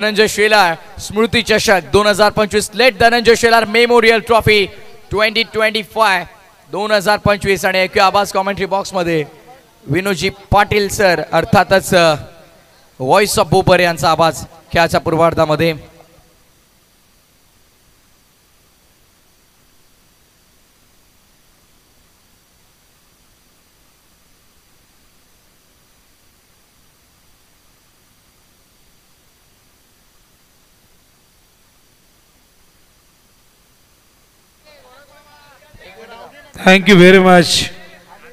धनंजय शेलार स्मृती चषक 2025 late Dhananjay Shelar memorial trophy 2025 2025 आणि ऐकूया आवाज कॉमेंट्री बॉक्स मध्ये विनोदजी पाटील सर अर्थातच व्हॉइस ऑफ बोपर यांचा आवाज खेळाच्या पूर्वार्धामध्ये. Thank you very much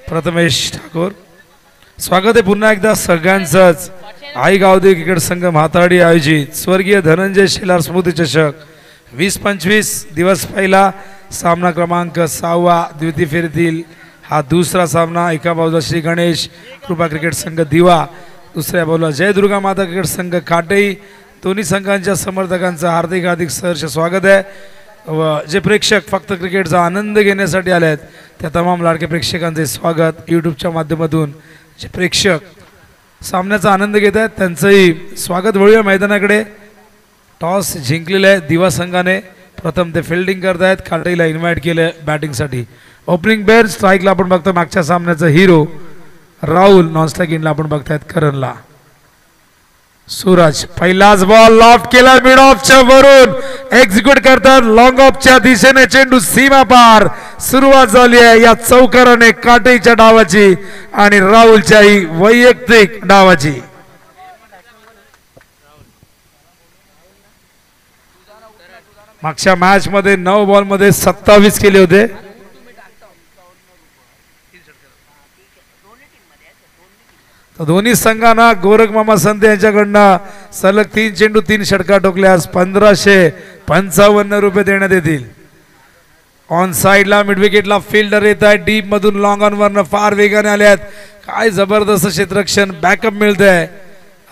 Prathamesh Thakur. स्वागत आहे पुन्हा एकदा सगळ्यांचंच आई गावदेवी क्रिकेट संघ म्हाताडी आयोजित स्वर्गीय धनंजय शेलार स्मृती चषक 20-25 दिवस पहिला सामना क्रमांक 6वा द्वितीय फेरीतील हा दुसरा सामना. एका बाजूला श्री गणेश कृपा क्रिकेट संघ दिवा, दुसऱ्या बाजूला जय दुर्गा माता क्रिकेट संघ काटई. दोन्ही संघांच्या समर्थकांचं हार्दिक हार्दिक सहर्ष स्वागत आहे. व जे प्रेक्षक फक्त क्रिकेटचा आनंद घेण्यासाठी आले आहेत त्या तमाम लाडके प्रेक्षकांचे स्वागत. यूट्यूबच्या माध्यमातून जे प्रेक्षक सामन्याचा आनंद घेत आहेत त्यांचंही स्वागत. वळूया मैदानाकडे. टॉस जिंकलेलं आहे दिवा संघाने. प्रथम ते फिल्डिंग करत आहेत. काटईला इन्व्हाइट केलं बॅटिंगसाठी. ओपनिंग बेअर स्ट्राईकला आपण बघतो मागच्या सामन्याचा हिरो राहुल. नॉन स्ट्राईक इनला आपण बघतायत करणला. सूरज पहिलाच बॉल लॉफ्ट केला मिड ऑफच्या वरून एक्झिक्यूट करतात. लॉंग ऑफच्या दिशेने चेंडू सीमा पार. सुरुवात झाली आहे या चौकाराने काटेच्या डावाची आणि राहुलच्याही वैयक्तिक डावाची. मागच्या मॅच मध्ये 9 बॉल मध्ये 27 केले होते. दोन्ही संघांना गोरख मामा संत यांच्याकडनं सलग 3 चेंडू 3 षटकार ठोकल्यास 1555 रुपये देण्यात येतील. ऑन साइडला मिड विकेटला फिल्डर येत आहे. डीप मधून लॉंग ऑन वरनं फार वेगाने आले आहेत. काय जबरदस्त क्षेत्ररक्षण बॅकअप मिळतंय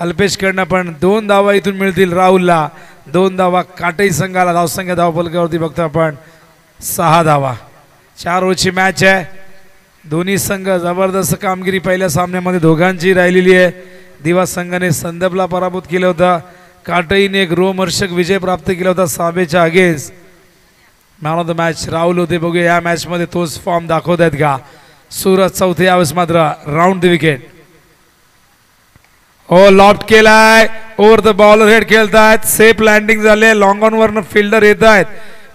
अल्पेशकडनं. पण 2 धावा इथून मिळतील राहुलला. 2 धावा काटई संघाला. धावसंख्या धावफलकावरती बघतो आपण 6 धावा. 4 ओव्हरची मॅच आहे. दोन्ही संघ जबरदस्त कामगिरी पहिल्या सामन्यामध्ये दोघांची राहिलेली आहे. दिवा संघाने संदपला पराभूत केलं होता. काटईने एक रोमहर्षक विजय प्राप्त केला होता साबेच्या against. Man of the match Rahul होते. बघूया या मॅच मध्ये तोच फॉर्म दाखवत आहेत का. सूरज चौथे यावेळेस मात्र राऊंड द विकेट. हो लॉफ्ट केलाय. ओव्हर द बॉलर हेड खेळतायत. सेफ लँडिंग झाले. लॉंग ऑन वरनं फिल्डर येत आहेत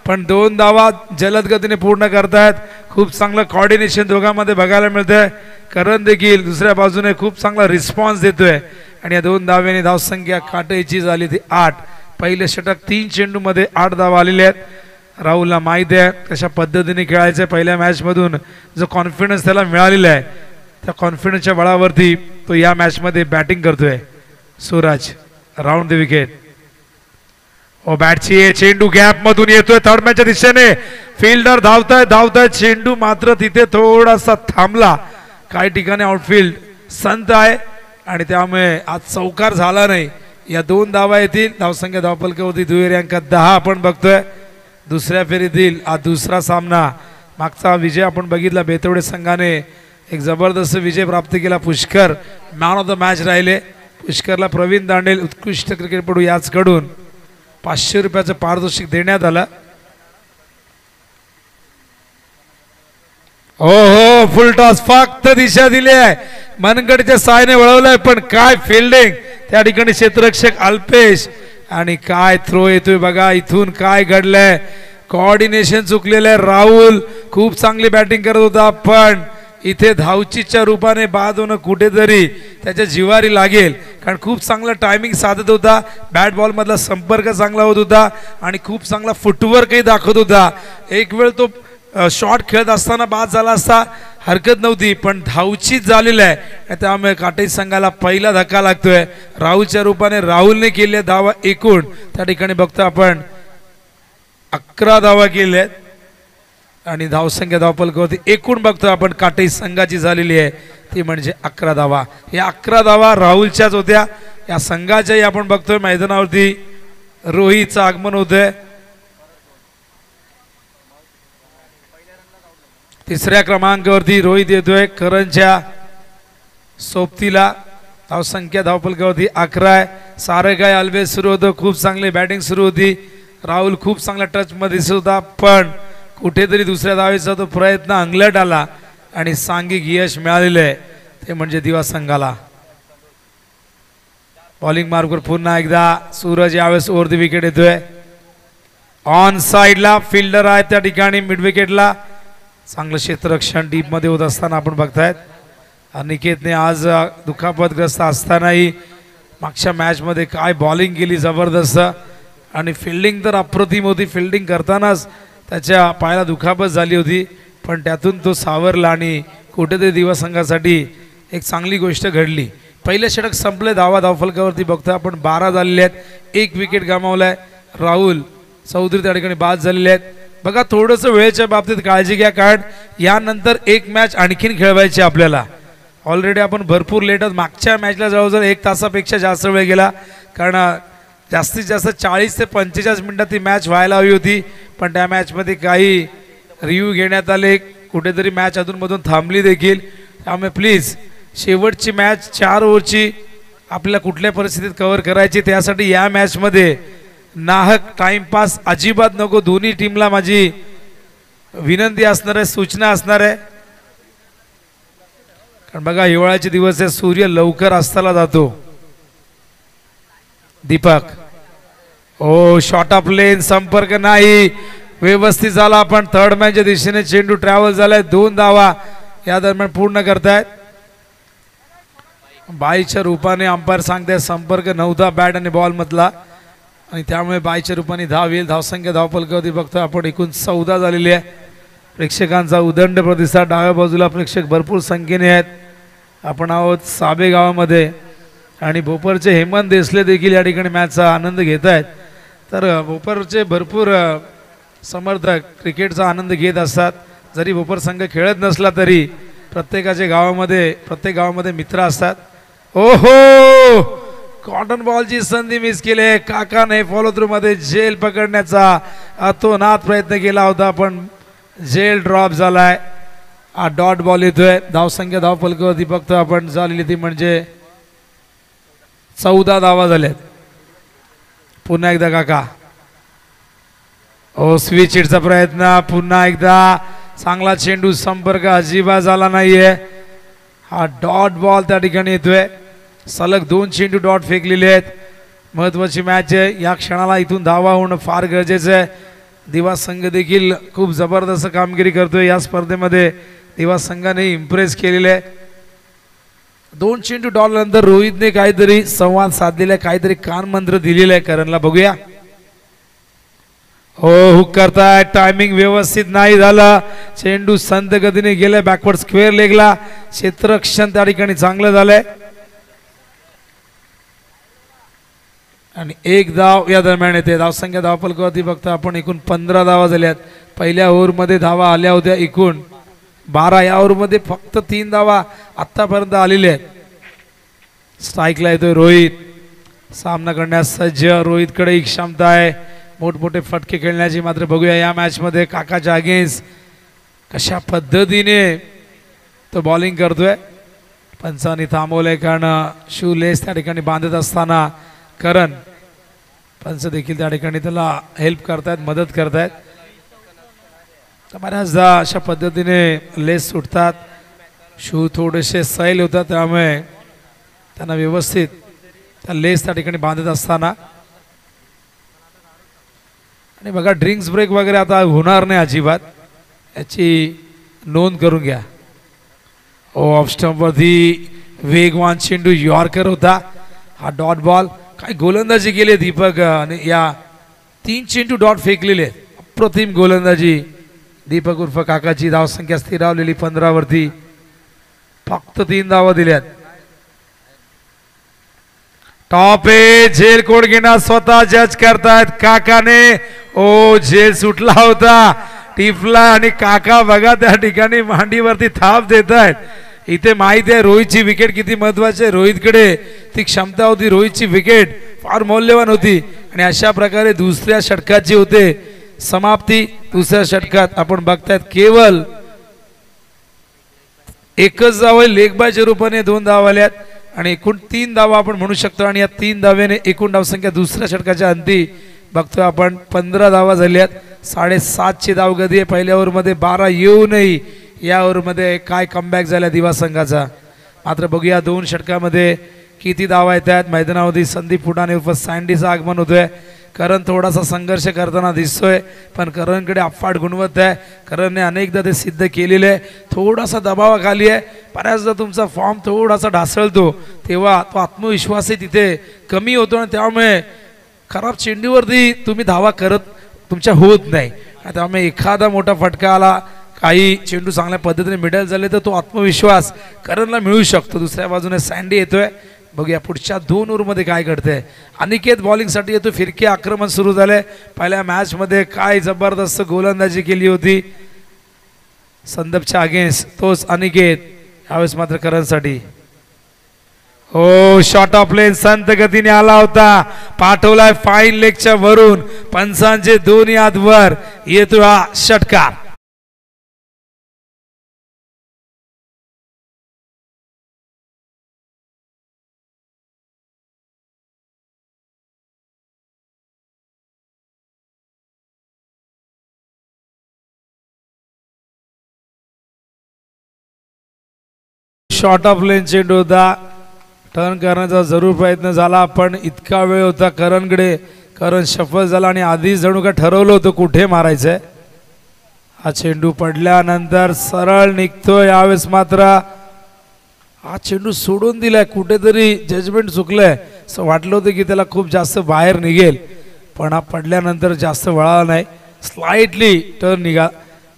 पण 2 धावा जलद गतीने पूर्ण करतायत. खूप चांगलं कॉर्डिनेशन दोघांमध्ये बघायला मिळतंय. करण देखील दुसऱ्या बाजूने खूप चांगला रिस्पॉन्स देतोय आणि या 2 धाव्याने धावसंख्या काटईची झाली ती 8. पहिले षटक 3 चेंडू मध्ये 8 धावा आलेल्या आहेत. राहुलला माहिती आहे कशा पद्धतीने खेळायचं. पहिल्या मॅच मधून जो कॉन्फिडन्स त्याला मिळालेला आहे त्या कॉन्फिडन्सच्या बळावरती तो या मॅच मध्ये बॅटिंग करतोय. Suraj round the wicket. ओ बॅटची चेंडू गॅप मधून येतोय थर्ड मॅचच्या दिशेने. फिल्डर धावतायत. चेंडू मात्र तिथे थोडासा थांबला. काही ठिकाणी आउटफील्ड संत आहे आणि त्यामुळे आज चौकार झाला नाही. या 2 धावा येतील. धावसंख्या धावफलकावरती दुहेरी अंक 10 आपण बघतोय. दुसऱ्या फेरीतील हा दुसरा सामना. मागचा विजय आपण बघितला. बेतवडे संघाने एक जबरदस्त विजय प्राप्त केला. Pushkar man of the match राहिले. पुष्करला प्रवीण दांडेल उत्कृष्ट क्रिकेटपटू याचकडून 500 रुपयाचं पारितोषिक देण्यात आलं. हो फुल टॉस फक्त दिशा दिली आहे. मनगडच्या सायने वळवलंय पण काय फिल्डिंग त्या ठिकाणी क्षेत्ररक्षक अल्पेश. आणि काय थ्रो येतोय बघा. इथून काय घडलंय. कोऑर्डिनेशन चुकलेलं आहे. राहुल खूप चांगली बॅटिंग करत होता पण इथे धावचीच्या रूपाने बाद होणं कुठेतरी त्याच्या जिवारी लागेल. कारण खूप चांगला टायमिंग साधत होता. बॅट बॉल मधला संपर्क चांगला होत होता आणि खूप चांगला फुटवर्कही दाखवत होता. एक वेळ तो शॉट खेळत असताना बाद झाला असता हरकत नव्हती पण धावचीच झालेला आहे. त्यामुळे काटई संघाला पहिला धक्का लागतोय. राहुलच्या रूपाने राहुलने केलेल्या धावा एकूण त्या ठिकाणी बघतो आपण 11 धावा केल्या आहेत आणि धावसंख्या धावफलकावरती एकूण बघतो आपण काटई संघाची झालेली आहे ती म्हणजे 11 धावा. या 11 धावा राहुलच्याच होत्या. या संघाच्याही आपण बघतोय मैदानावरती रोहितचं आगमन होतंय. 3ऱ्या क्रमांकावरती रोहित येतोय करणच्या सोबतीला. धावसंख्या धावफलकावरती 11 आहे. सारं काय ऑलवेज सुरू होतं, खूप चांगली बॅटिंग सुरू होती. राहुल खूप चांगल्या टच मध्ये दिसत होता, पण कुठेतरी दुसऱ्या धावेचा तो प्रयत्न अंगलट आला आणि सांघिक यश मिळालेलं आहे, ते म्हणजे दिवा संघाला. बॉलिंग मार्कवर पुन्हा एकदा सूरज यावेळेस ओव्हर द विकेट येतोय. ऑन साइडला फिल्डर आहे त्या ठिकाणी मिड विकेटला. चांगलं क्षेत्ररक्षण डीप मध्ये होत असताना आपण बघतायत. अनिकेतने आज दुखापतग्रस्त असतानाही मागच्या मॅच मध्ये काय बॉलिंग केली जबरदस्त, आणि फिल्डिंग तर अप्रतिम होती. फिल्डिंग करतानाच त्याच्या पायाला दुखापत झाली होती, पण त्यातून तो सावरला आणि कुठेतरी दिवा संघासाठी एक चांगली गोष्ट घडली. पहिले षटक संपले, धावफलकावरती बघतोय आपण 12 झालेले आहेत. 1 विकेट गमावलाय. राहुल चौधरी त्या ठिकाणी बाद झालेले आहेत. बघा थोडंसं वेळेच्या बाबतीत काळजी घ्या, कारण यानंतर एक मॅच आणखीन खेळवायची आपल्याला. ऑलरेडी आपण भरपूर लेट आहोत. मागच्या मॅचला जवळजवळ 1 तासापेक्षा जास्त वेळ गेला, कारण जास्तीत जास्त 40 ते 45 मिनिटात ती मॅच व्हायला हवी होती, पण त्या मॅचमध्ये काही रिव्ह्यू घेण्यात आले, कुठेतरी मॅच अधूनमधून थांबली देखील. त्यामुळे प्लीज शेवटची मॅच 4 ओव्हरची आपल्याला कुठल्या परिस्थितीत कव्हर करायची, त्यासाठी या मॅचमध्ये नाहक टाइमपास अजिबात नको. दोन्ही टीमला माझी विनंती असणार आहे, सूचना असणार आहे, कारण बघा हिवाळ्याचे दिवस आहे, सूर्य लवकर अस्ताला जातो. दीपक ओ शॉर्ट ऑफ लेन, संपर्क नाही, व्यवस्थित झाला, पण थर्ड मॅनच्या दिशेने चेंडू ट्रॅव्हल झालाय. 2 धावा या दरम्यान पूर्ण करतायत. बाईच्या रूपाने अंपायर सांगताय संपर्क नव्हता बॅट आणि बॉल मधला, आणि त्यामुळे बाईच्या रूपाने धाव येईल. धावसंख्या धावफलकावरती बघतोय आपण एकूण 14 झालेली आहे. प्रेक्षकांचा उदंड प्रतिसाद. डाव्या बाजूला प्रेक्षक भरपूर संख्येने आहेत. आपण आहोत साबे गावामध्ये, आणि भोपरचे हेमंत देसले देखील या ठिकाणी मॅचचा आनंद घेत आहेत. तर भोपरचे भरपूर समर्थक क्रिकेटचा आनंद घेत असतात. जरी भोपर संघ खेळत नसला तरी प्रत्येक गावामध्ये मित्र असतात. ओहो, कॉटन बॉलची संधी मिस केली. काकाने फॉलो थ्रू मध्ये झेल पकडण्याचा अतोनात प्रयत्न केला होता, पण झेल ड्रॉप झालाय. हा डॉट बॉल येतोय. धावसंख्या धावफलकावरती बघतो आपण झालेली ती म्हणजे 14 धावा झाल्यात. पुन्हा एकदा काका ओ स्विच हिटचा प्रयत्न, पुन्हा एकदा चांगला चेंडू, संपर्क अजिबात झाला नाहीये. हा डॉट बॉल त्या ठिकाणी येतोय. सलग 2 चेंडू डॉट फेकलेले आहेत. महत्वाची मॅच आहे, या क्षणाला इथून धावा होणं फार गरजेचं आहे. दिवा संघ देखील खूप जबरदस्त कामगिरी करतोय या स्पर्धेमध्ये. दिवा संघाने इम्प्रेस केलेले आहे. 2 चेंडू डॉट नंतर रोहितने काहीतरी संवाद साधलेला आहे, काहीतरी कान मंत्र दिलेला आहे करणला. बघूया. हो, हुक करताय, टायमिंग व्यवस्थित नाही झालं. चेंडू संत गतीने गेलाय बॅकवर्ड स्क्वेअर लेगला. क्षेत्ररक्षण त्या ठिकाणी चांगलं झालंय, आणि 1 धाव या दरम्यान येते. धावसंख्या धावफलकावरती बघता आपण एकूण 15 धावा झाल्यात. पहिल्या ओव्हरमध्ये धावा आल्या होत्या एकूण 12. या ओव्हरमध्ये फक्त 3 धावा आतापर्यंत आलेल्या आहेत. स्ट्राईकला येतोय रोहित. सामना करण्यास सज्ज. रोहितकडे ही क्षमता आहे मोठमोठे फटके खेळण्याची. मात्र बघूया या मॅच मध्ये काकाच्या अगेन्स्ट कशा पद्धतीने तो बॉलिंग करतोय. पंचांनी थांबवलंय, कारण शू लेस त्या ठिकाणी बांधत असताना करण पंच देखील त्या ठिकाणी त्याला हेल्प करतायत, मदत करतायत. तर बऱ्याचदा अशा पद्धतीने लेस सुटतात, शू थोडेसे सैल होतात, त्यामुळे त्यांना व्यवस्थित त्या लेस त्या ठिकाणी बांधत असताना. आणि बघा ड्रिंक्स ब्रेक वगैरे आता होणार नाही अजिबात, याची नोंद करून घ्या. ओ ऑफ स्टंपवरती वेगवान चेंडू यॉर्कर होता. हा डॉट बॉल. काय गोलंदाजी केली दीपक, आणि या 3 चेंडू डॉट फेकलेले. अप्रतिम गोलंदाजी दीपक उर्फ काकाची. धावसंख्या स्थिरावलेली 15 वरती. फक्त 3 धावा दिल्यात. टॉप ए झेल कोड घेणार स्वतः जज करतायत काकाने. ओ झेल सुटला होता, टिफला, आणि काका बघा त्या ठिकाणी मांडीवरती थाप देत आहेत. इथे माहिती आहे रोहितची विकेट किती महत्वाची आहे. रोहितकडे ती क्षमता होती, रोहितची विकेट फार मौल्यवान होती. आणि अशा प्रकारे दुसऱ्या षटकाची होते समाप्ती. दुसऱ्या षटकात आपण बघतायत केवळ एकच धाव लेग बायच्या रूपाने 2 धावा आल्यात, आणि एकूण 3 धावा आपण म्हणू शकतो आणि या 3 धाव्याने एकूण धावसंख्या दुसऱ्या षटकाच्या अंती बघतोय आपण 15 धावा झाल्यात. 7.5ची धावगती आहे. पहिल्या ओव्हरमध्ये 12 येऊनही या ओव्हरमध्ये काय कमबॅक झाला दिवा संघाचा. मात्र बघूया 2 षटकामध्ये किती धावा येतात. मैदानावरती संदीप फुटाणे उर्फ सँडीचं आगमन होतोय. करण थोडासा संघर्ष करताना दिसतोय पण करणकडे अफाट गुणवत्ता आहे. करणने अनेकदा ते सिद्ध केलेले आहे. थोडासा दबावाखाली आहे. बऱ्याचदा तुमचा फॉर्म थोडासा ढासळतो तेव्हा तो आत्मविश्वासही तिथे कमी होतो आणि त्यामुळे खराब चेंडूवरती तुम्ही धावा करत तुमच्या होत नाही. त्यामुळे एखादा मोठा फटका आला काही चेंडू चांगल्या पद्धतीने मिडल झाले तर तो आत्मविश्वास करणला मिळू शकतो. दुसऱ्या बाजूने सँडी येतोय. बघूया पुढच्या 2 ओव्हरमध्ये काय घडतंय. अनिकेत बॉलिंगसाठी येतो. फिरकी आक्रमण सुरू झालंय. पहिल्या मॅचमध्ये काय जबरदस्त गोलंदाजी केली होती संदीपच्या अगेन्स्ट तोच अनिकेत यावेळेस मात्र करणसाठी. हो शॉर्ट ऑफ लेन संत गतीने आला होता. पाठवलाय फाईन लेगच्या वरून. पंचांचे दोन्ही हात वर. येतो हा षटकार. शॉर्ट ऑफ लेन चेंडू होता. टर्न करण्याचा जरूर प्रयत्न झाला पण इतका वेळ होता करणकडे. करण सफल झाला आणि आधीच जणू का ठरवलं होतं कुठे मारायचंय. हा चेंडू पडल्यानंतर सरळ निघतोय. यावेळेस मात्र हा चेंडू सोडून दिलाय. कुठेतरी जजमेंट चुकलंय. असं वाटलं होतं की त्याला खूप जास्त बाहेर निघेल पण हा पडल्यानंतर जास्त वळाला नाही. स्लाइटली टर्न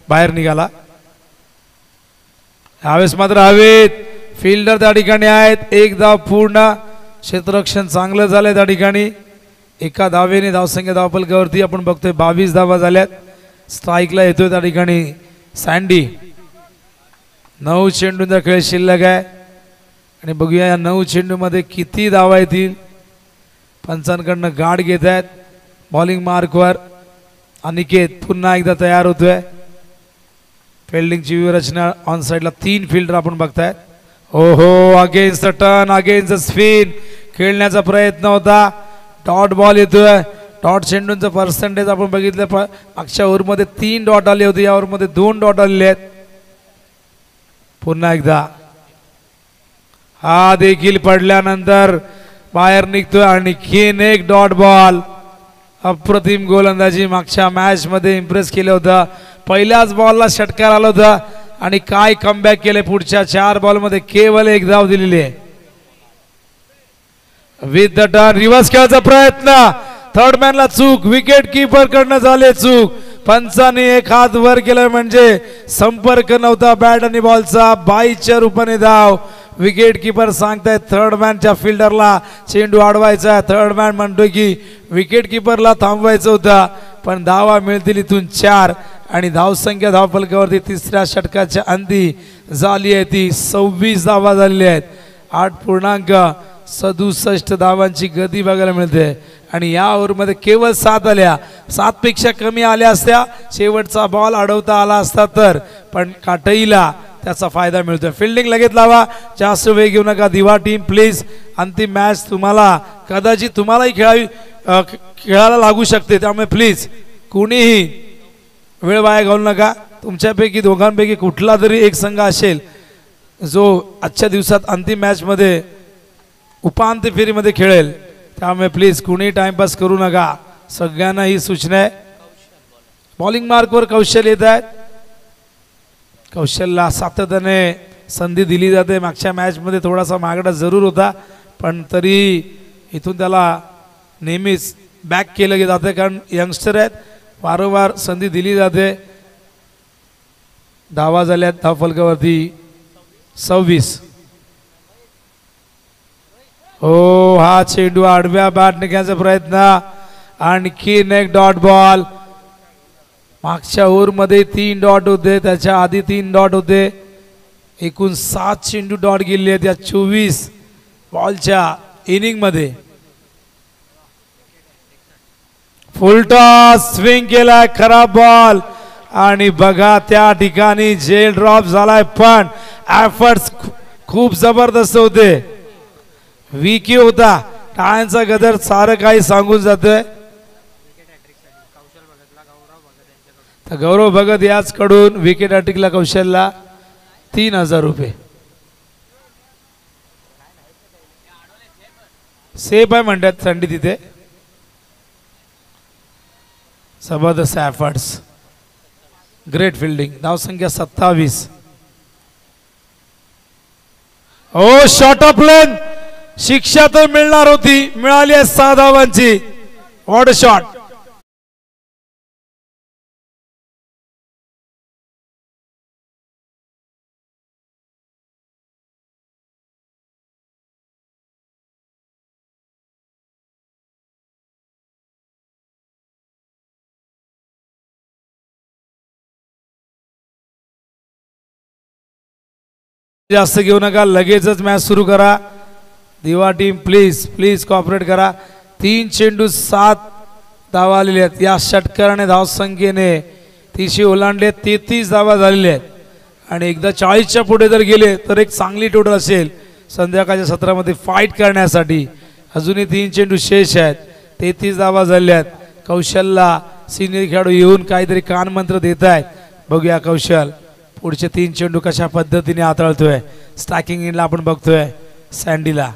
बाहेर निघाला. यावेळेस मात्र हवेत फिल्डर त्या ठिकाणी आहेत. 1 धाव पूर्ण. क्षेत्ररक्षण चांगलं झालंय त्या ठिकाणी. एका धावेने धावसंख्या धावफलकावरती आपण बघतोय 22 धावा झाल्यात. स्ट्राईकला येतोय त्या ठिकाणी सँडी. 9 चेंडूंचा खेळ शिल्लक आहे आणि बघूया या 9 चेंडूमध्ये किती धावा येतील. पंचांकडनं गाठ घेत आहेत. बॉलिंग मार्कवर अनिकेत पुन्हा एकदा तयार होतोय. फिल्डिंगची व्यूहरचना ऑन साइडला 3 फिल्डर आपण बघतायत. हो against the turn against the spin खेळण्याचा प्रयत्न होता. डॉट बॉल येतोय. डॉट चेंडूंचं पर्सेंटेज आपण बघितलं मागच्या ओव्हरमध्ये 3 डॉट आले होते. या ओव्हरमध्ये 2 डॉट आलेले आहेत. पुन्हा एकदा हा देखील पडल्यानंतर बाहेर निघतोय. आणखीन एक डॉट बॉल. अप्रतिम गोलंदाजी मागच्या मॅच मध्ये इम्प्रेस केलं होतं. पहिल्याच बॉलला षटकार आला होता आणि काय कमबॅक केले. पुढच्या 4 बॉलमध्ये केवळ 1 धाव दिलेली आहे. विथ द टर्न रिव्हर्स खेळायचा प्रयत्न. थर्ड मॅनला चूक. विकेट किपर कडनं झाले चूक. पंचाने 1 हात वर केला म्हणजे संपर्क नव्हता बॅट आणि बॉलचा. 22च्या रूपाने धाव. विकेट किपर सांगतायत थर्ड मॅनच्या फिल्डरला चेंडू अडवायचा. थर्ड मॅन म्हणतोय की विकेट किपरला थांबवायचं होतं पण धावा मिळतील इथून 4 आणि धावसंख्या धावफलकावरती तिसऱ्या षटकाच्या अंती झाली आहे ती 26 धावा झालेली आहेत. 8.67 धावांची गती बघायला मिळते आणि या ओव्हरमध्ये केवळ 7 आल्या. 7 पेक्षा कमी आल्या असत्या शेवटचा बॉल अडवता आला असता तर पण काटईला त्याचा फायदा मिळतोय. फिल्डिंग लगेच लावा. जास्त वेळ घेऊ नका. दिवा टीम प्लीज. अंतिम मॅच तुम्हाला कदाचित तुम्हालाही खेळायला लागू शकते त्यामुळे प्लीज कुणीही वेळ वाया घालू नका. तुमच्यापैकी दोघांपैकी कुठला तरी एक संघ असेल जो आजच्या दिवसात अंतिम मॅच मध्ये उपांत्य फेरीमध्ये खेळेल त्यामुळे प्लीज कुणीही टाइमपास करू नका. सगळ्यांना ही सूचना आहे. बॉलिंग मार्कवर कौशल येत आहेत. कौशलला सातत्याने संधी दिली जाते. मागच्या मॅच मध्ये थोडासा मागडा जरूर होता पण तरी इथून त्याला नेहमीच बॅक केलं जाते कारण यंगस्टर आहेत. वारंवार संधी दिली जाते. धावा झाल्यात धावफलकावरती 26. हो हा चेंडू आडव्या बॅट निघण्याचा प्रयत्न. आणखीन एक डॉट बॉल. मागच्या ओव्हरमध्ये 3 डॉट होते. त्याच्या आधी 3 डॉट होते. एकूण 7 चेंडू डॉट गेले आहेत या 24 बॉलच्या इनिंग मध्ये. फुल टॉस स्विंग केलाय. खराब बॉल आणि बघा त्या ठिकाणी जेल ड्रॉप झालाय पण एफर्ट्स खूप जबरदस्त होते. विकी होता. टाळ्यांचा गदर सारं काही सांगून जातोय. तर गौरव भगत याच कडून विकेट हॅट्रिकला कौशलला 3000 रुपये. सेफ आहे म्हणतात संडी तिथे. जबरदस्त एफर्ट्स, ग्रेट फिल्डिंग. धावसंख्या 27. ओ शॉर्ट ऑफ लेन, शिक्षा तर मिळणार होती, मिळाली आहे 6 धावांची. What a shot. जास्त घेऊ नका, लगेचच मॅच सुरू करा. दिवा टीम प्लीज प्लीज कॉपरेट करा. 3 चेंडू 7 धावा आलेल्या आहेत. या षटकाराने धावसंख्येने 30 ओलांडले, 33 धावा झालेल्या आहेत. आणि एकदा 40च्या पुढे जर गेले तर एक चांगली टोटल असेल संध्याकाळच्या सत्रामध्ये फाईट करण्यासाठी. अजूनही 3 चेंडू शेष आहेत, 33 धावा झालेल्या आहेत. कौशलला सिनियर खेळाडू येऊन काहीतरी कानमंत्र देत आहेत. बघूया कौशल पुढचे 3 चेंडू कशा पद्धतीने हाताळतोय. स्टॅकिंग इनला आपण बघतोय सँडीला.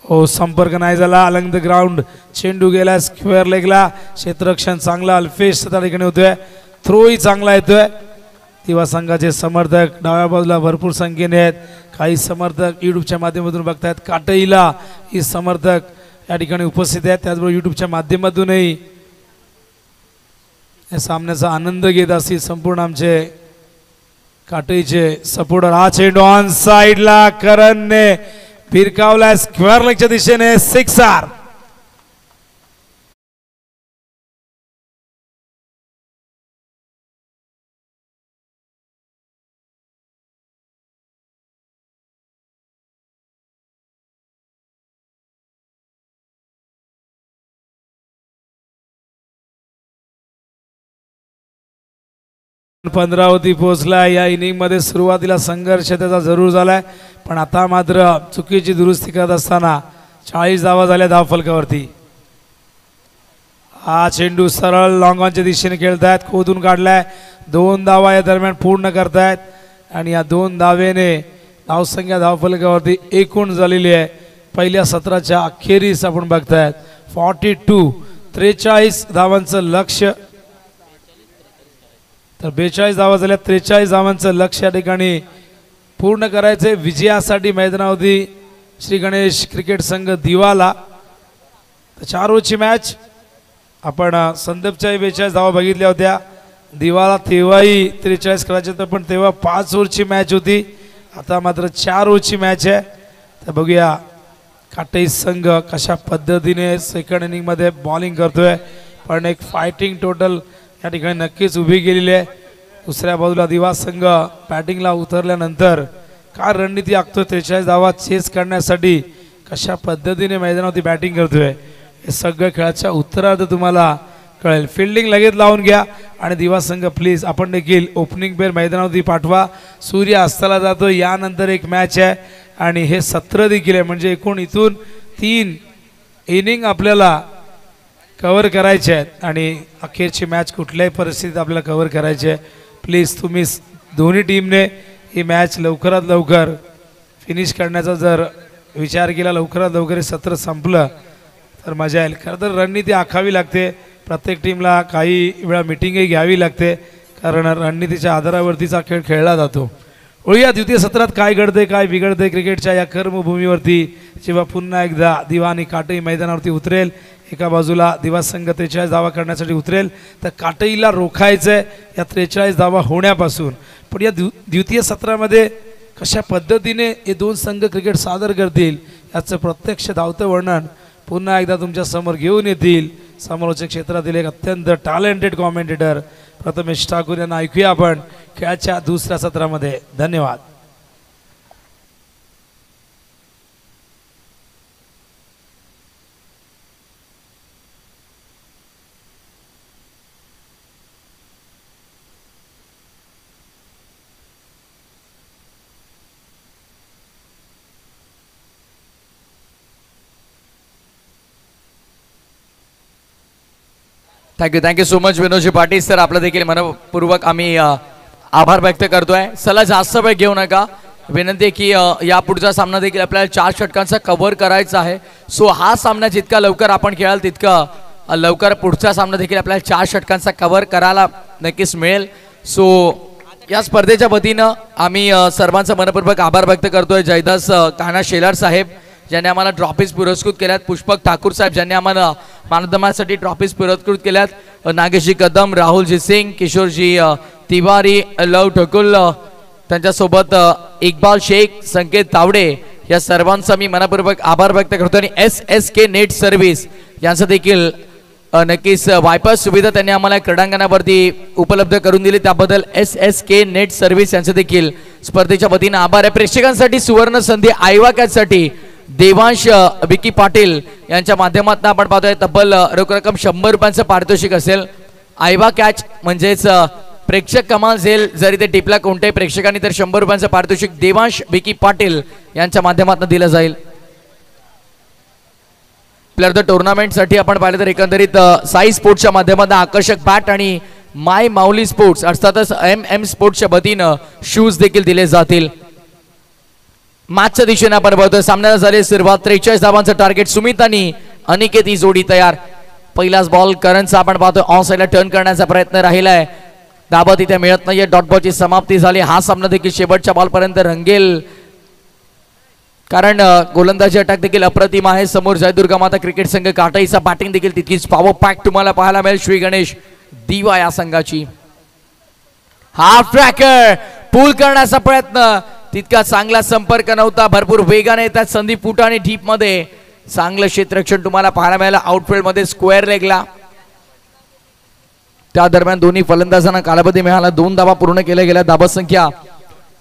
हो संपर्क नाही झाला. अलंग द ग्राउंड चेंडू गेला स्क्वेअर लेगला. क्षेत्ररक्षण चांगला अल्फेश त्या ठिकाणी होतोय. थ्रोही चांगला येतोय. दिवा संघाचे समर्थक डाव्या बाजूला भरपूर संख्येने आहेत. काही समर्थक युट्यूबच्या माध्यमातून बघतायत. काटईला ही समर्थक या ठिकाणी उपस्थित आहेत. त्याचबरोबर युट्यूबच्या माध्यमातूनही या सामन्याचा आनंद घेत असतील संपूर्ण आमचे काटईचे सपोर्टर. हा चेंडू ऑन साइडला करणने फिरकावला स्क्वेअर लेगच्या दिशेने. 6 15वती पोहोचला. या इनिंग मध्ये सुरुवातीला संघर्ष त्याचा जरूर झालाय, पण आता मात्र चुकीची दुरुस्ती करत असताना 40 धावा झाल्या धावफलकावरती. हा चेंडू सरळ लॉंग ऑनच्या दिशेने खेळतायत. खोदून काढलाय. 2 धावा या दरम्यान पूर्ण करतायत आणि या 2 धावेने धावसंख्या धावफलकावरती एकूण झालेली आहे. पहिल्या सत्राच्या अखेरीस आपण बघतायत 42. 43 धावांचं लक्ष्य. तर 42 धावा झाल्या. 43 धावांचं लक्ष या ठिकाणी पूर्ण करायचे. विजयासाठी मैदानावरती श्री गणेश क्रिकेट संघ दिवाला. 4 ओव्हरची मॅच. आपण संदीपच्या 42 धावा बघितल्या होत्या. दिवाला तेव्हाही 43 करायचे होते, पण तेव्हा 5 ओव्हरची मॅच होती. आता मात्र 4 ओव्हरची मॅच आहे. तर बघूया काटई संघ कशा पद्धतीने सेकंड इनिंगमध्ये बॉलिंग करतोय, पण एक फायटिंग टोटल या ठिकाणी नक्कीच उभी केलेली आहे. दुसऱ्या बाजूला दिवा संघ बॅटिंगला उतरल्यानंतर काय रणनीती आखतोय, 43 धावा चेस करण्यासाठी कशा पद्धतीने मैदानावरती बॅटिंग करतोय, हे सगळं खेळाच्या उत्तरार्ध तुम्हाला कळेल. फिल्डिंग लगेच लावून घ्या आणि दिवा संघ प्लीज आपण देखील ओपनिंग पेअर मैदानावरती पाठवा. सूर्य अस्ताला जातो. यानंतर एक मॅच आहे आणि हे सत्र देखील आहे, म्हणजे एकूण इथून 3 इनिंग आपल्याला कव्हर करायचे आहेत आणि अखेरची मॅच कुठल्याही परिस्थितीत आपल्याला कव्हर करायची आहे. प्लीज तुम्ही दोन्ही टीमने ही मॅच लवकरात लवकर फिनिश करण्याचा जर विचार केला, लवकरात लवकर हे सत्र संपलं तर मजा येईल. खरं तर रणनीती आखावी लागते. प्रत्येक टीमला काही वेळा मिटिंगही घ्यावी लागते, कारण रणनीतीच्या आधारावरतीचा खेळ खेळला जातो. या द्वितीय सत्रात काय घडते काय बिघडते क्रिकेटच्या या कर्मभूमीवरती जेव्हा पुन्हा एकदा दिवा आणि काटई मैदानावरती उतरेल. एका बाजूला दिवा संघ 43 धावा करण्यासाठी उतरेल, तर काटईला रोखायचं आहे या 43 धावा होण्यापासून. पण या द्वितीय सत्रामध्ये कशा पद्धतीने हे 2 संघ क्रिकेट सादर करतील याचं प्रत्यक्ष धावतं वर्णन पुन्हा एकदा तुमच्या समोर घेऊन येतील समोरच्या क्षेत्रातील एक अत्यंत टॅलेंटेड कॉमेंटेटर प्रथमेश ठाकूर यांना. ऐकूया आपण खेळाच्या दुसऱ्या सत्रामध्ये. धन्यवाद. थँक्यू सो मच विनोदजी पाटील सर, आपलं देखील मनपूर्वक आम्ही आभार व्यक्त करतोय. चला जास्त वेळ घेऊ नका, विनंती आहे की या पुढचा सामना देखील आपल्याला 4 षटकांचा कव्हर करायचा आहे. सो हा सामना जितका लवकर आपण खेळाल तितका लवकर पुढचा सामना देखील आपल्याला 4 षटकांचा कव्हर करायला नक्कीच मिळेल. सो या स्पर्धेच्या वतीनं आम्ही सर्वांचा मनपूर्वक आभार व्यक्त करतोय. जयदास कान्हा शेलार साहेब ज्यांनी आम्हाला ट्रॉफीज पुरस्कृत केल्यात, पुष्पक ठाकूर साहेब ज्यांनी आम्हाला मानधमासाठी ट्रॉफीज पुरस्कृत केल्यात, नागेशजी कदम, राहुलजी सिंग, किशोरजी तिवारी, लव ठकुल, त्यांच्यासोबत इक्बाल शेख, संकेत तावडे, या सर्वांचा मी मनपूर्वक आभार व्यक्त करतो. आणि SSK नेट सर्व्हिस यांचं देखील नक्कीच वायपर सुविधा त्यांनी आम्हाला क्रीडांगणावरती उपलब्ध करून दिली, त्याबद्दल SSK नेट सर्व्हिस यांचे देखील स्पर्धेच्या वतीनं आभार आहे. प्रेक्षकांसाठी सुवर्ण संधी आयवा कॅचसाठी देवांश विकी पाटील यांच्या माध्यमातून आपण पाहतोय तब्बल रोख रक्कम 100 रुपयांचं पारितोषिक असेल. आयवा कॅच म्हणजेच प्रेक्षक कमाल झेल, जरी ते टिपला कोणत्याही प्रेक्षकांनी तर 100 रुपयांचं पारितोषिक देवांश विकी पाटील यांच्या माध्यमातून दिलं जाईल. प्लेअर द टुर्नामेंट साठी आपण पाहिलं तर एकंदरीत साई स्पोर्ट्सच्या माध्यमातून आकर्षक बॅट आणि माय माऊली स्पोर्ट्स अर्थातच MM स्पोर्ट्सच्या वतीनं शूज देखील दिले जातील. मॅचच्या दिशेने आपण बघतोय सामन्याला झाले सुरुवात. 43 धावांचं टार्गेट. सुमित आणि अनिकेत ही जोडी तयार. पहिलाच बॉल करणचा आपण पाहतोय ऑन साईडला टर्न करण्याचा प्रयत्न राहिलाय, दाबा तिथे मिळत नाहीये. डॉट बॉलची समाप्ती झाली. हा सामना देखील शेवटच्या बॉलपर्यंत रंगेल, कारण गोलंदाजी अटॅक देखील अप्रतिम आहे. समोर जयदुर्गा माता क्रिकेट संघ काटाईचा बॅटिंग देखील तितकीच पॉवर पॅक तुम्हाला पाहायला मिळेल. श्री गणेश दिवा या संघाची. हाफ ट्रॅकर पूल करण्याचा प्रयत्न, तितका चांगला संपर्क नव्हता. भरपूर वेगाने येतात संदीप फुटा आणि डीप मध्ये चांगलं क्षेत्ररक्षण तुम्हाला पाहायला मिळालं. आउटफील्ड मध्ये स्क्वेअर लेगला. त्या दरम्यान दोन्ही फलंदाजांना कालावधी मिळाला. 2 धावा पूर्ण केल्या गेल्या. धावा संख्या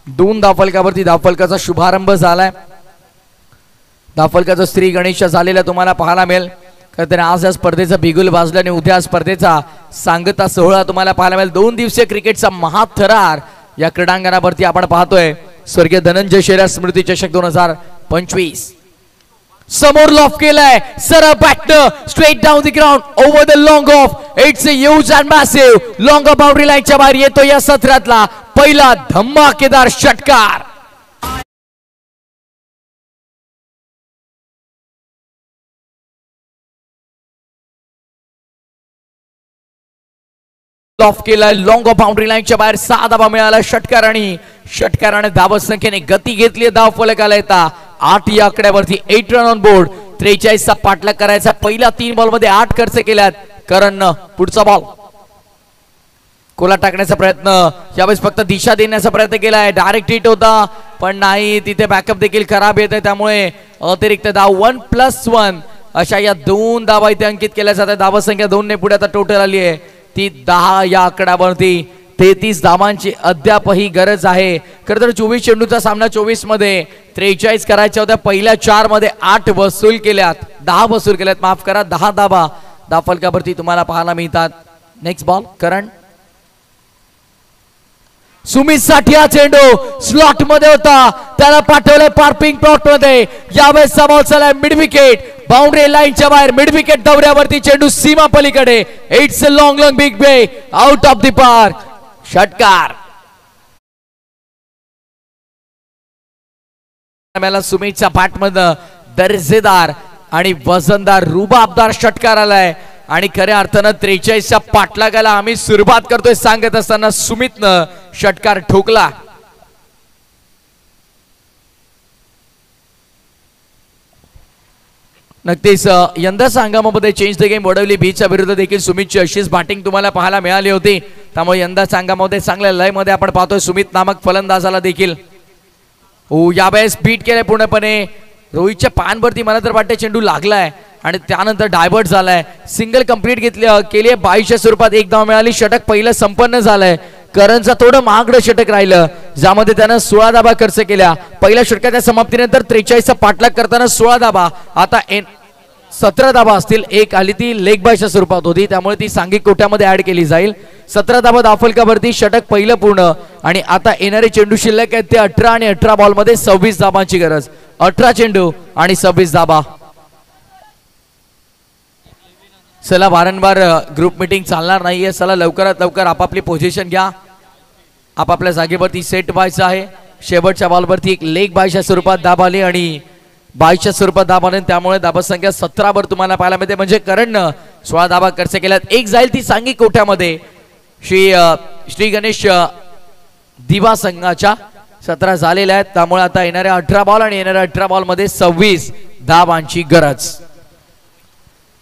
2 धावफलकावरती धावफलकाचा शुभारंभ झालाय. धावफलकाचा श्री गणेश झालेला तुम्हाला पाहायला मिळेल. तर आज या स्पर्धेचा बिगुल वाजला आणि उद्या स्पर्धेचा सांगता सोहळा तुम्हाला पाहायला मिळेल. 2 दिवसीय क्रिकेटचा महाथरार या क्रीडांगणावरती आपण पाहतोय. स्वर्गीय धनंजय शेलार स्मृती चषक 2025. समोर लॉफ केलाय, सरळ बॅटनं straight down the ground over the long off. It's a huge and massive long boundary लाईनच्या बाहेर येतो या सत्रातला पहिला धमाकेदार षटकार. लॉफ केलाय लॉंग बाउंड्री लाईनच्या बाहेर. 6 धावा मिळाला षटकार आणि षटकाराने धाव संख्येने गती घेतली. धाव फलकाला येता 8 या आकड्यावरती 8 रन ऑन बोर्ड. 43 चा पाठलाग करायचा. पहिल्या 3 बॉल मध्ये 8 खर्च केल्यात करण. पुढचा बॉल कोला टाकण्याचा प्रयत्न, यावेळेस फक्त दिशा देण्याचा प्रयत्न केलाय. डायरेक्ट हिट होता पण नाही, तिथे बॅकअप देखील खराब येत आहे, त्यामुळे अतिरिक्त धाव 1+1 अशा या 2 धावा इथे अंकित केल्या जातात. धावा संख्या 2 ने पुढे आता टोटल आली आहे ती 10 या आकड्यावरती. 33 धावांची अद्यापही गरज आहे. खरं तर 24 चेंडूचा सामना 24 मध्ये 43 करायच्या होत्या. पहिल्या 4 मध्ये 8 वसूल केल्यात, 10 वसूल केल्यात, माफ करा. 10 धावा धावफलकावरती तुम्हाला पाहायला मिळतात. नेक्स्ट बॉल करण. सुमित साठी हा चेंडू स्लॉट मध्ये होता, त्याला पाठवलंय पार्किंग प्लॉट मध्ये. यावेळेस बॉल चाललाय मिड विकेट, बाउंड्री लाईनच्या बाहेर. मिड विकेट दौऱ्यावरती चेंडू सीमा पलीकडे. इट्स अ लॉंग बिग बे आउट ऑफ द पार्क. षटकार. सुमितच्या बॅट मधनं दर्जेदार आणि वजनदार रुबाबदार षटकार आलाय आणि खऱ्या अर्थानं 43च्या पाठलागाला आम्ही सुरुवात करतोय सांगत असताना सुमितनं षटकार ठोकला. नक्कीच यंदा संघामध्ये चेंज द गेम वडवली बीच्या विरुद्ध देखील सुमितची अशीच बॅटिंग तुम्हाला पाहायला मिळाली होती. त्यामुळे यंदा संघामध्ये चांगल्या लय मध्ये आपण पाहतोय सुमित नामक फलंदाजाला देखील. यावेळेस बीट केलंय पूर्णपणे. रोहितच्या पायांवरती मला तर वाटतं चेंडू लागलाय आणि त्यानंतर डायव्हर्ट झालाय. सिंगल कंप्लीट केली आहे. 22च्या स्वरूपात 1 धाव मिळाली. षटक पहिलं संपन्न झालंय. करणचं थोडं महागडं षटक राहिलं ज्यामध्ये त्यानं 16 धावा खर्च केल्या. पहिल्या षटकाच्या समाप्तीनंतर 43चा पाठलाग करताना 16 धावा, आता 17 धावा असतील. एक आली ती लेग बायच्या स्वरूपात होती, त्यामुळे ती सांघिक कोट्यामध्ये ऍड केली जाईल. 17 धावा धावफलकावरती. षटक पहिलं पूर्ण आणि आता येणारे चेंडू शिल्लक आहेत ते 18 आणि 18 बॉल मध्ये 26 धावांची गरज. 18 चेंडू आणि 26 धावा. चला वारंवार ग्रुप मीटिंग चालणार नाहीये. चला लवकरात लवकर आपापली पोझिशन घ्या. आपापल्या जागेवरती सेट व्हायचं आहे. शेवटच्या बॉलवरती एक लेग बायच्या स्वरूपात दाब आली आणि बायच्या स्वरूपात दाब आले, त्यामुळे दाबा संख्या 17 वर तुम्हाला पाहायला मिळते. म्हणजे करणनं 16 धाबा खर्च केल्यात. एक जाईल ती सांघिक कोट्यामध्ये श्री गणेश दिवा संघाच्या 17 झालेल्या आहेत. त्यामुळे आता येणाऱ्या 18 बॉल आणि येणाऱ्या 18 बॉल मध्ये 26 धाबांची गरज.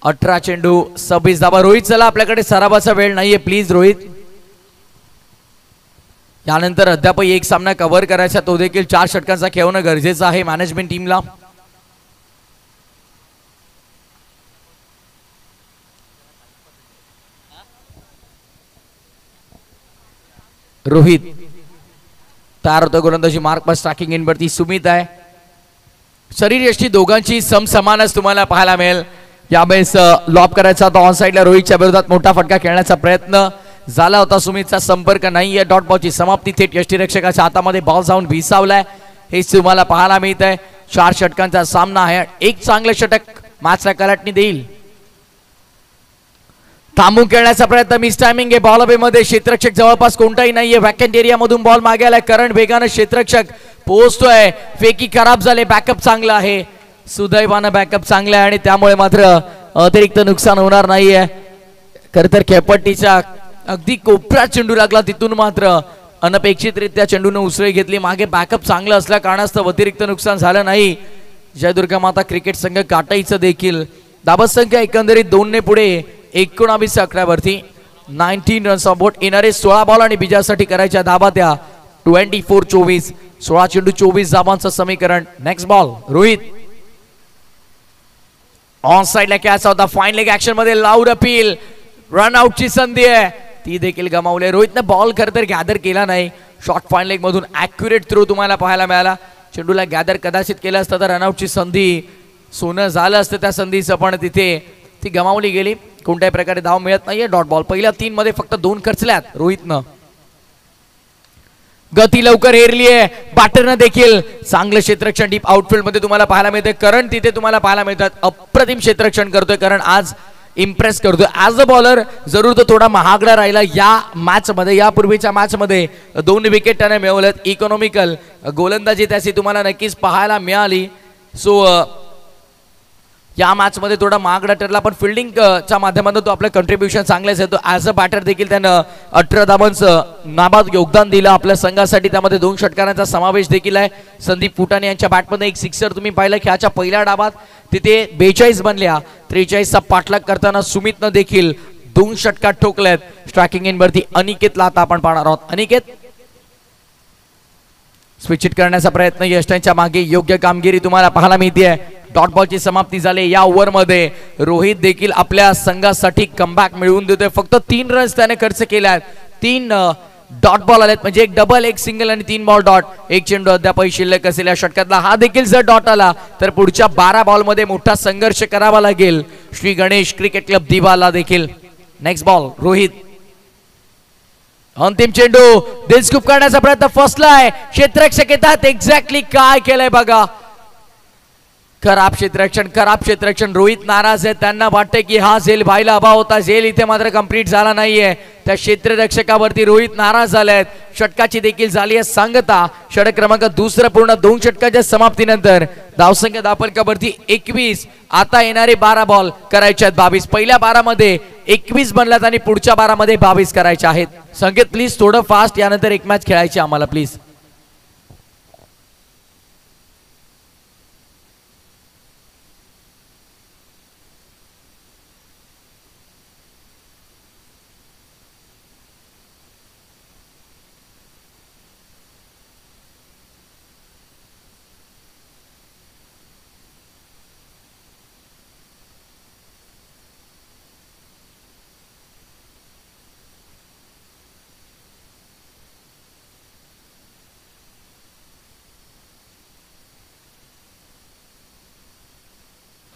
18 चेंडू 26 धाबा. रोहित चला आपल्याकडे सरावाचा वेळ नाहीये, प्लीज रोहित. यानंतर अद्याप एक सामना कव्हर करायचा, तो देखील 4 षटकांचा खेळणं गरजेचं आहे मॅनेजमेंट टीमला. रोहित तयार होतो गोलंदाजी मार्क पर स्ट्रायकिंग इन वरती सुमित आहे. शरीर यष्टी दोघांची समसमानच तुम्हाला पाहायला मिळेल. यावेळेस लॉब करायचा होता ऑन साइडला रोहितच्या विरोधात मोठा फटका खेळण्याचा प्रयत्न झाला होता. सुमितचा संपर्क नाहीये. डॉट बॉलची समाप्ती थेट यष्टीरक्षकाच्या हातामध्ये बॉल जाऊन विसावलाय, हेच तुम्हाला पाहायला मिळत आहे. 4 षटकांचा सामना आहे. एक चांगलं षटक मॅचला कलाटणी देईल. थांबून खेळण्याचा प्रयत्न, मिस टायमिंग आहे. बॉल अवे मध्ये क्षेत्ररक्षक जवळपास कोणताही नाहीये. वॅकंट एरिया मधून बॉल मागे आलाय. करण वेगानं क्षेत्ररक्षक पोहोचतोय. फेकी खराब झाले. बॅकअप चांगला आहे. सुदैवानं बॅकअप चांगला आहे आणि त्यामुळे मात्र अतिरिक्त नुकसान होणार नाहीये. खर तर खेळपट्टीच्या अगदी कोपऱ्यात चेंडू लागला, तिथून मात्र अनपेक्षितरित्या चेंडूने उसळी घेतली. मागे बॅकअप चांगलं असल्या कारणास्तव अतिरिक्त नुकसान झालं नाही. जयदुर्गा माता क्रिकेट संघ काटाईचं देखील धाबा संख्या एकंदरीत 2 ने पुढे 19-11 वरती. 19 रन्स ऑन बोर्ड. येणारे 16 बॉल आणि बीजासाठी करायच्या धाबा त्या 24-24. 16 चेंडू 24 धाबांचं समीकरण. Next ball Rohit. ऑन साइडला कॅच होता. फाईन लेग ऍक्शन मध्ये लाऊड अपील. रन आउटची संधी आहे, ती देखील गमावली. रोहितनं बॉल खरं तर गॅदर केला नाही. शॉर्ट फाईन लेग मधून ऍक्युरेट थ्रो तुम्हाला पाहायला मिळाला. चेंडूला गॅदर कदाचित केलं असतं तर रनआउटची संधी सोनं झालं असतं त्या संधीचं, पण तिथे ती गमावली गेली. कोणत्याही प्रकारे धाव मिळत नाहीये. Dot ball. पहिल्या 3 मध्ये फक्त 2 खर्चल्यात रोहितनं. गती लवकर हेरली आहे. बॅटरनं देखील चांगलं क्षेत्ररक्षण डीप आउटफील्ड मध्ये तुम्हाला पाहायला मिळते. करण तिथे तुम्हाला पाहायला मिळतात. अप्रतिम क्षेत्ररक्षण करतोय करण, आज इम्प्रेस करतोय. ॲज अ बॉलर जरूर तो थोडा महागडा राहिला या मॅच मध्ये. यापूर्वीच्या मॅच मध्ये 2 विकेट त्याने मिळवल्यात. इकॉनॉमिकल गोलंदाजी त्याची तुम्हाला नक्कीच पाहायला मिळाली. सो या मॅच मध्ये थोडा महागडा ठरला, पण फिल्डिंगच्या माध्यमातून तो आपलं कंट्रीब्युशन चांगलंच आहे. तो ॲज अ बॅटर देखील त्यानं 18 धाबांचं नाबाद योगदान दिलं आपल्या संघासाठी. त्यामध्ये 2 षटकारांचा समावेश देखील आहे. संदीप फुटाणे यांच्या बॅटमध्ये एक सिक्सर तुम्ही पाहिलं खेळाच्या पहिल्या डाबात. तिथे 42 बनल्या. 43चा पाठलाग करताना सुमितनं देखील 2 षटकात ठोकल्यात. स्ट्रायकिंग इन वरती अनिकेतला आता आपण पाहणार आहोत. अनिकेत स्विच हिट करण्याचा प्रयत्न. यष्टांच्या मागे योग्य कामगिरी तुम्हाला पाहायला मिळते. डॉट बॉलची समाप्ती झाली. या ओव्हरमध्ये रोहित देखील आपल्या संघासाठी कमबॅक मिळवून देतोय. फक्त 3 रन्स त्याने खर्च केल्यात. 3 डॉट बॉल आलेत, म्हणजे एक डबल, एक सिंगल आणि 3 बॉल डॉट. एक चेंडू अद्याप शिल्लक असलेल्या षटकातला. हा देखील जर डॉट आला तर पुढच्या 12 बॉल मध्ये मोठा संघर्ष करावा लागेल श्री गणेश क्रिकेट क्लब दिवाला देखील. Next ball Rohit. अंतिम चेंडू दिलस्कूप करण्याचा प्रयत्न फसलाय. क्षेत्ररक्षक येतात. एक्झॅक्टली काय केलंय बघा. खराब क्षेत्ररक्षण. रोहित नाराज आहे. त्यांना वाटते की हा झेल व्हायला हवा होता. झेल इथे मात्र कंप्लीट झाला नाहीये. त्या क्षेत्ररक्षकावरती रोहित नाराज झालेत. षटकाची देखील झाली आहे सांगता. षटक क्रमांक 2 पूर्ण 2 षटकाच्या समाप्तीनंतर धावसंख्या धावफलकावरती 21. आता येणारे 12 बॉल करायचे आहेत 22. पहिल्या 12 मध्ये 21 बनल्यात आणि पुढच्या 12 मध्ये 22 करायचे आहेत. संकेत प्लीज थोडं फास्ट. यानंतर एक मॅच खेळायची आम्हाला प्लीज.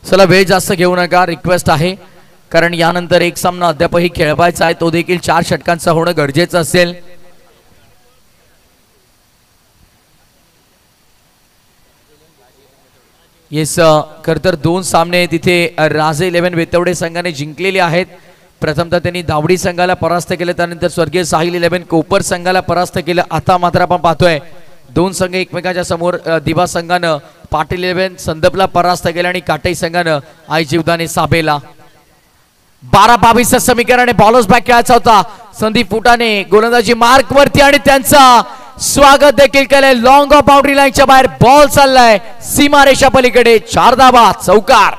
चला वेळ जास्त घेऊ नका, रिक्वेस्ट आहे, कारण यानंतर एक सामना अद्यापही खेळवायचा आहे. तो देखील 4 षटकांचा होणं गरजेचं असेल. येस खरं तर दोन सामने तिथे राजे 11 वेतवडे संघाने जिंकलेले आहेत. प्रथमतः त्यांनी धावडी संघाला परास्त केलं, त्यानंतर स्वर्गीय साहिल 11 कोपर संघाला परास्त केलं. आता मात्र आपण पाहतोय दोन संघ एकमेकांच्या समोर. दिवा संघानं पाटील 11 संदपला परास्त केलं आणि काटई संघानं आई जीवदाने साबेला 12-22 समीकरणाने बॉलर्स बॅक खेळायचा होता. संदीप फुटाने गोलंदाजी मार्क वरती आणि त्यांचा स्वागत देखील केलंय. लॉंग ऑफ बाउंड्री लाईनच्या बाहेर बॉल चाललाय सीमारेषा पलीकडे. 4 धावा चौकार.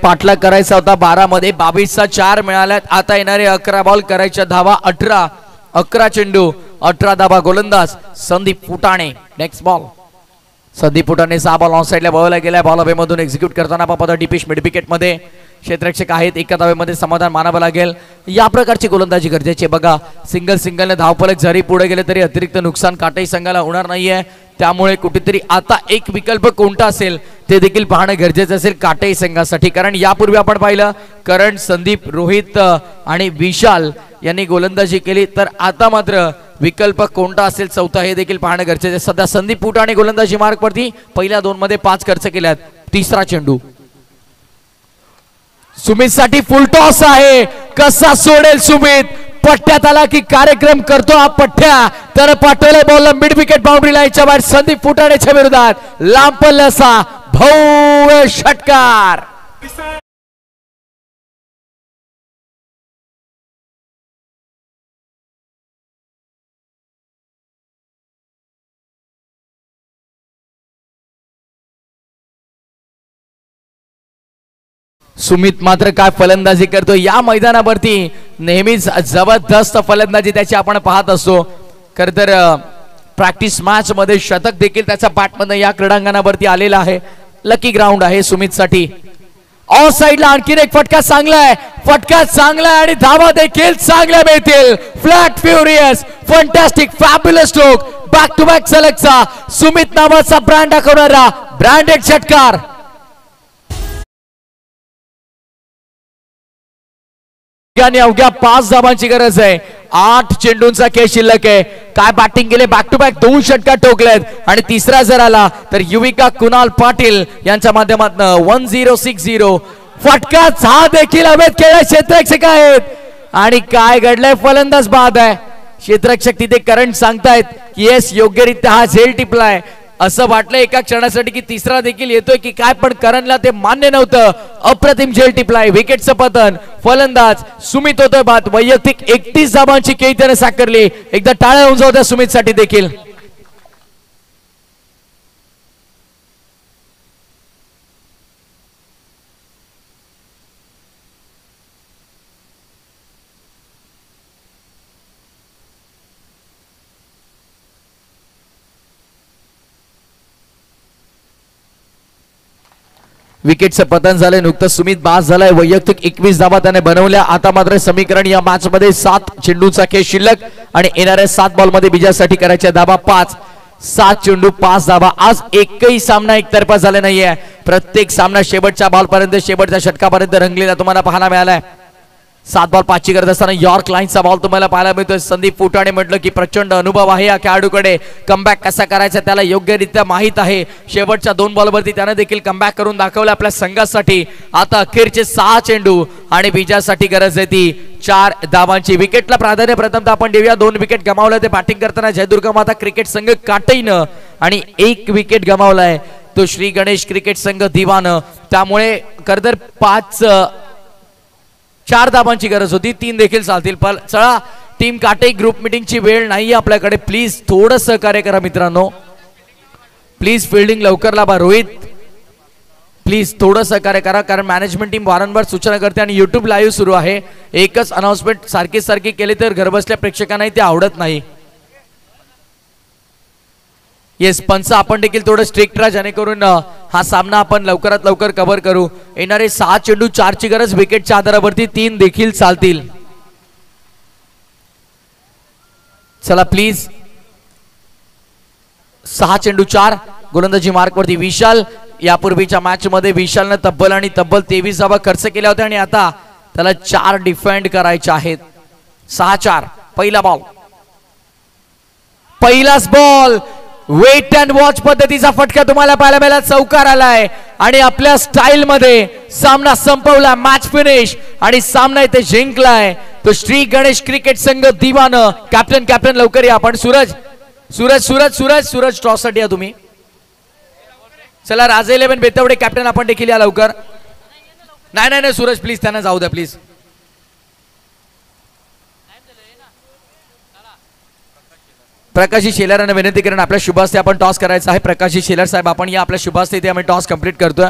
पाठलाग करायचा होता 12 मध्ये. 22 4 मिळाल्यात. आता येणारे 11 बॉल करायच्या धावा 11 चेंडू 18 धावा. गोलंदाज Sandeep Futane. Next ball Sandeep Futane 6 ball on साईडला बॉलला गेलाय. बॉल हवेमधून एक्झिक्यूट करताना पाहता डीपिश मिड विकेट मध्ये क्षेत्ररक्षक आहेत. एका धावेमध्ये समाधान मानावं लागेल. या प्रकारची गोलंदाजी गरजेची बघा. सिंगल धावफलक जरी पुढे गेले तरी अतिरिक्त नुकसान काटई संघाला होणार नाहीये. त्यामुळे कुठेतरी आता एक विकल्प कोणता असेल ते देखील पाहणं गरजेचं असेल काटई संघासाठी. कारण यापूर्वी आपण पाहिलं करण, संदीप, रोहित आणि विशाल यांनी गोलंदाजी केली. तर आता मात्र विकल्प कोणता असेल चौथा हे देखील पाहणं गरजेचं आहे. सध्या संदीप फुटाणे गोलंदाजी मार्क वरती. पहिल्या 2 मध्ये 5 खर्च केल्यात. तिसरा चेंडू सुमित साठी फुल टॉस आहे. कसा सोडेल सुमित. पट्ट्यात आला की कार्यक्रम करतो हा पट्ट्या. तर पाठवले बॉलला मिड विकेट बाउंड्री लाईनच्या बाहेर. संदीप फुटाणेच्या विरोधात लांब पल्ल्याचा भव्य षटकार. सुमित मात्र काय फलंदाजी करतो या मैदानावरती. नेहमीच जबरदस्त फलंदाजी त्याची आपण पाहत असतो. खर तर प्रॅक्टिस मॅच मध्ये शतक देखील त्याच्या बॅटमध्ये या क्रीडांगणावरती आलेला आहे. लकी ग्राउंड आहे सुमित साठी. ऑफ साइडला आणखीन एक फटका चांगला आहे. फटका चांगला आहे आणि धावा देखील चांगल्या मिळतील. Flat furious fantastic fabulous stroke. Back to back सलगचा सुमित नावाचा ब्रँड दाखवणारा ब्रँडेड षटकार. अवघ्या 5 धावांची गरज आहे. 8 चेंडूंचा खेळ शिल्लक आहे. काय बॅटिंग केले. बॅक टू बॅक 2 षटकार ठोकलेत आणि तिसरा जर आला तर युविका कुणाल पाटील यांच्या माध्यमातून 1060. फटका हा देखील हवेत खेळला. क्षेत्ररक्षक आहेत आणि काय घडलंय. फलंदाज बाद आहे. क्षेत्ररक्षक तिथे करंट सांगतायत की येस योग्यरित्या हा झेल टिपलाय. असं वाटलं एका क्षणासाठी की तिसरा देखील येतोय की काय, पण करणला ते मान्य नव्हतं. अप्रतिम झेल टिपलाय. विकेटचं पतन. फलंदाज सुमित होतोय बाद. वैयक्तिक 31 धावांची केळी त्याने साकारली. एकदा टाळ्या होऊन जाऊ द्या सुमित साठी देखील. विकेटचं पतन झालंय. नुकतंच सुमित बाद झालाय. वैयक्तिक 21 धावा त्याने बनवल्या. आता मात्र समीकरण या मॅच मध्ये 7 चेंडूचा खेळ शिल्लक आणि येणाऱ्या 7 बॉल मध्ये विजयासाठी करायच्या धावा 5. 7 चेंडू 5 धावा. आज एकही सामना एकतर्फा झाला नाहीये. प्रत्येक सामना शेवटच्या बॉल पर्यंत शेवटच्या षटकापर्यंत रंगलेला तुम्हाला पाहायला मिळालाय. 7 बॉल 5 ची करत असताना यॉर्क लाईनचा बॉल तुम्हाला पाहायला मिळतोय. संदीप फुटाणे म्हटलं की प्रचंड अनुभव आहे या खेळाडूकडे. कमबॅक कसा करायचा त्याला योग्यरित्या माहित आहे. शेवटच्या 2 बॉलवरती त्याने देखील कमबॅक करून दाखवलं आपल्या संघासाठी. आता अखेरचे 6 चेंडू आणि विजयासाठी गरज आहे ती 4 धावांची. विकेटला प्राधान्य प्रथमतः आपण देऊया. 2 विकेट गमावले ते बॅटिंग करताना जयदुर्गा माता क्रिकेट संघ काटईनं आणि 1 विकेट गमावलाय तो श्री गणेश क्रिकेट संघ दिवानं. त्यामुळे खरं 4 धावांची गरज होती. 3 देखील चालतील. पण चला टीम काटे ग्रुप मीटिंगची वेळ नाही आपल्याकडे. प्लीज थोडं सहकार्य करा मित्रांनो. प्लीज फिल्डिंग लवकर लावा. रोहित प्लीज थोडं सहकार्य करा कारण मॅनेजमेंट टीम वारंवार सूचना करते आणि युट्यूब लाईव्ह सुरू आहे. एकच अनाउन्समेंट सारखी केली तर घरबसल्या प्रेक्षकांनाही ते आवडत नाही. येस पंच आपण देखील थोडं स्ट्रिक्ट राहा जेणेकरून हा सामना आपण लवकरात लवकर कव्हर करू. येणारे 6 चेंडू 4 ची गरज. विकेटच्या आधारावरती 3 देखील चालतील. चला प्लीज 6 चेंडू 4. गोलंदाजी मार्क वरती विशाल. यापूर्वीच्या मॅच मध्ये विशालनं तब्बल 23 धावा खर्च केल्या होत्या आणि आता त्याला 4 डिफेंड करायचे आहेत. 6-4. पहिला बॉल, पहिलाच बॉल. वेट अँड वॉच पद्धतीचा फटका तुम्हाला पाहायला मिळाला. चौकार आलाय आणि आपल्या स्टाईल मध्ये सामना संपवला. मॅच फिनिश आणि सामना इथे जिंकलाय तो श्री गणेश क्रिकेट संघ दिवानं. कॅप्टन लवकर या. आपण सूरज टॉस साठी या तुम्ही. चला राजे 11 बेतवडे कॅप्टन आपण देखील या लवकर. नाही सूरज प्लीज त्यांना जाऊ द्या प्लीज. प्रकाशी शेलार यांना विनंती करून आपल्या शुभास्ते आपण टॉस करायचा आहे. प्रकाशी शेलार साहेब आपण या आपल्या शुभास्ते इथे आम्ही टॉस कंप्लीट करतोय.